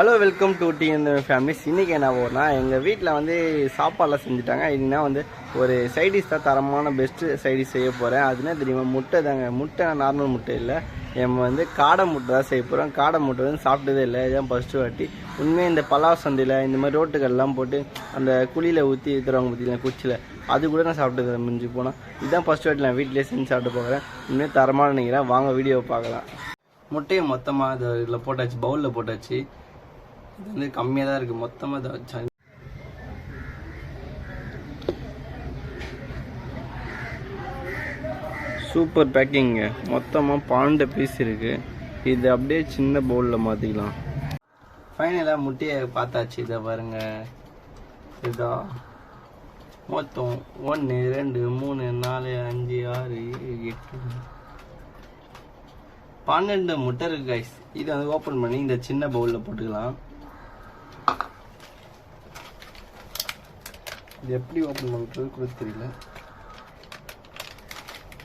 Hello welcome to TN families. இன்றைக்கி என்ன போகிறோம்னா எங்கள் வீட்டில் வந்து சாப்பாடெலாம் செஞ்சுட்டாங்க. இதுனா வந்து ஒரு சைடிஷ் தான், தரமான பெஸ்ட்டு சைடிஷ் செய்ய போகிறேன். அதுனா தெரியுமா, முட்டை தாங்க. முட்டை நார்மல் முட்டை இல்லை, நம்ம வந்து காடை முட்டை தான் செய்ய போகிறோம். காடை முட்டை வந்து சாப்பிட்டதே இல்லை, இதுதான் ஃபஸ்ட்டு வாட்டி. உண்மையாக இந்த பலாவ் சந்தையில் இந்த மாதிரி ரோட்டுக்கள்லாம் போட்டு அந்த குழியில் ஊற்றி தருவாங்க பார்த்தீங்களா, குச்சியில், அது கூட நான் சாப்பிட்டது முடிஞ்சு போனால். இதுதான் ஃபஸ்ட்டு வாட்டி நான் வீட்டிலே செஞ்சு சாப்பிட்டு போகிறேன். உண்மையாக தரமாக நினைக்கிறேன். வாங்க வீடியோவை பார்க்கலாம். முட்டையை மொத்தமாக இதில் போட்டாச்சு, பவுலில் போட்டாச்சு. இது வந்து கம்மியாக தான் இருக்குது, மொத்தமாக இதை வச்சா. சூப்பர் பேக்கிங்க. மொத்தமாக 12 பீஸ் இருக்குது. இது அப்படியே சின்ன பவுலில் மாற்றிக்கலாம். ஃபைனலாக முட்டையை பார்த்தாச்சு. இதை பாருங்க, இதா மொத்தம் 1 2 3 4 5 6 7 8 12 முட்டை இருக்குது கைஸ். இதை வந்து ஓப்பன் பண்ணி இந்த சின்ன பவுலில் போட்டுக்கலாம். இது எப்படி ஓப்பன் பண்ணுறது கூட தெரியல.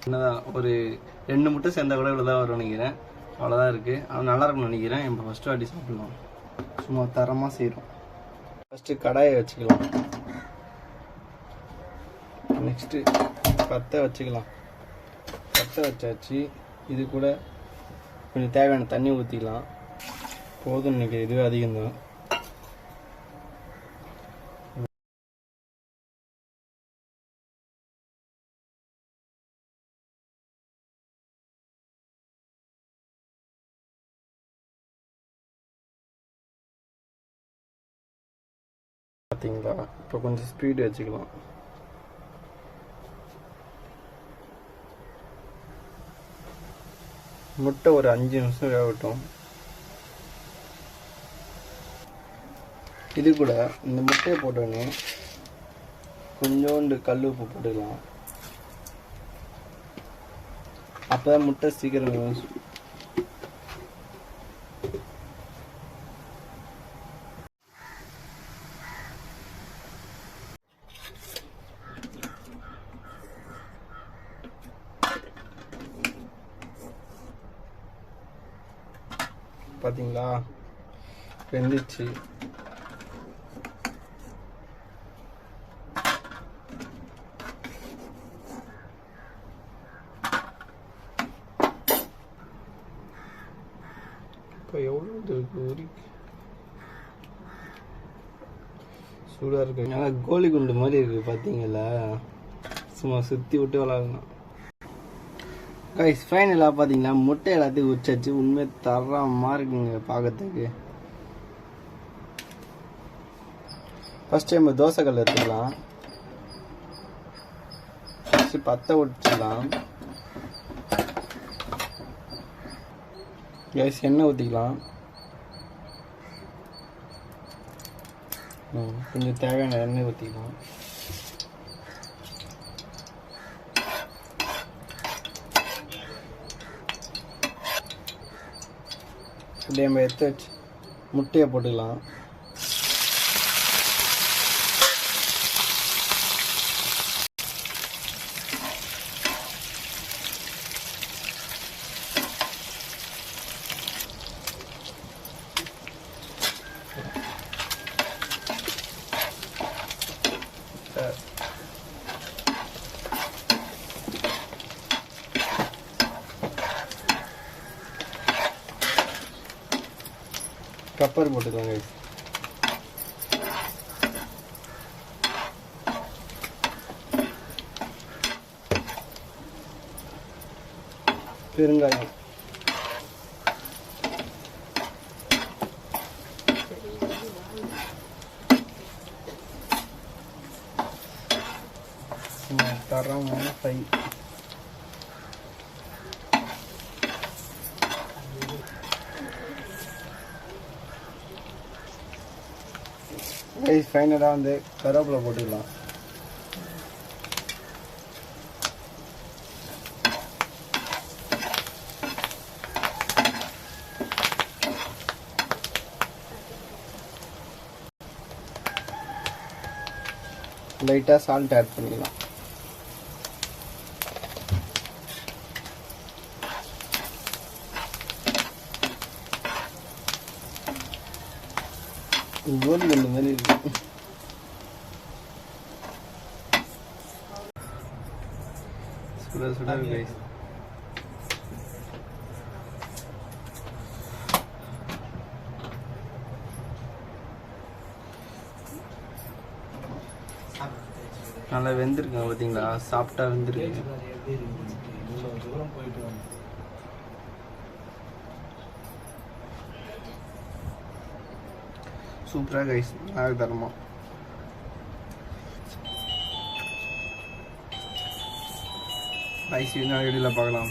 என்னதான் ஒரு 2 முட்டை சேர்ந்தா கூட இவ்வளோதான் வரும் நினைக்கிறேன். அவ்வளோதான் இருக்குது. ஆனால் நல்லாயிருக்கும்னு நினைக்கிறேன். இப்போ ஃபஸ்ட்டு வாட்டி சாப்பிடலாம். சும்மா தரமாக செய்கிறோம். ஃபஸ்ட்டு கடாயை வச்சுக்கலாம். நெக்ஸ்ட்டு பற்ற வச்சுக்கலாம். பற்ற வச்சாச்சு. இது கூட கொஞ்சம் தேவையான தண்ணி ஊற்றிக்கலாம். போதும் நினைக்கிறேன், இதுவே அதிகம்தான். பார்த்தீங்களா, இப்போ கொஞ்சம் ஸ்பீடு வச்சுக்கலாம். முட்டை ஒரு 5 நிமிஷம் வேகட்டும். இது கூட இந்த முட்டையை போட்டோன்னே கொஞ்சோண்டு கல் உப்பு போட்டுக்கலாம். அப்போ முட்டை சீக்கிரம் பார்த்தீங்களா, வெந்துச்சு. இப்போ எவ்வளோ இருக்கு, சூடாக இருக்கு. நல்லா கோழி குண்டு மாதிரி இருக்குது பார்த்தீங்களா, சும்மா சுற்றி விட்டு விளாடலாம். கைஸ் ஃபைனலாக பார்த்தீங்கன்னா முட்டை எல்லாத்தையும் உச்சாச்சு. உண்மையாக தரமாக இருக்குங்க பார்க்கறதுக்கு. ஃபஸ்ட் டைம் தோசை கல் எடுத்துக்கலாம். ஃபஸ்ட்டு பற்ற விட்டுலாம். கைஸ் எண்ணெய் ஊற்றிக்கலாம். கொஞ்சம் தேவையான எண்ணெய் ஊற்றிக்கலாம். இப்படி நம்ம எடுத்து வச்சு முட்டையை போட்டுக்கலாம். பெப்பர் போட்டுக்கோங்க. பெருங்காயம், தரமான ஃப்ரை. ஃபைனலாக வந்து கருவேப்பிலை போட்டுக்கலாம். லைட்டாக சால்ட் ஆட் பண்ணிக்கலாம். கோலி கல் மாதிரி இருக்கு. சுட சுட கைஸ். நல்லா வெந்திருக்குங்க பார்த்தீங்களா, சாப்பிட்டா வெந்திருக்கு. சூப்பராக கைஸ், நல்லா தரமா. ஐசி வீடியோவில் பார்க்கலாம்.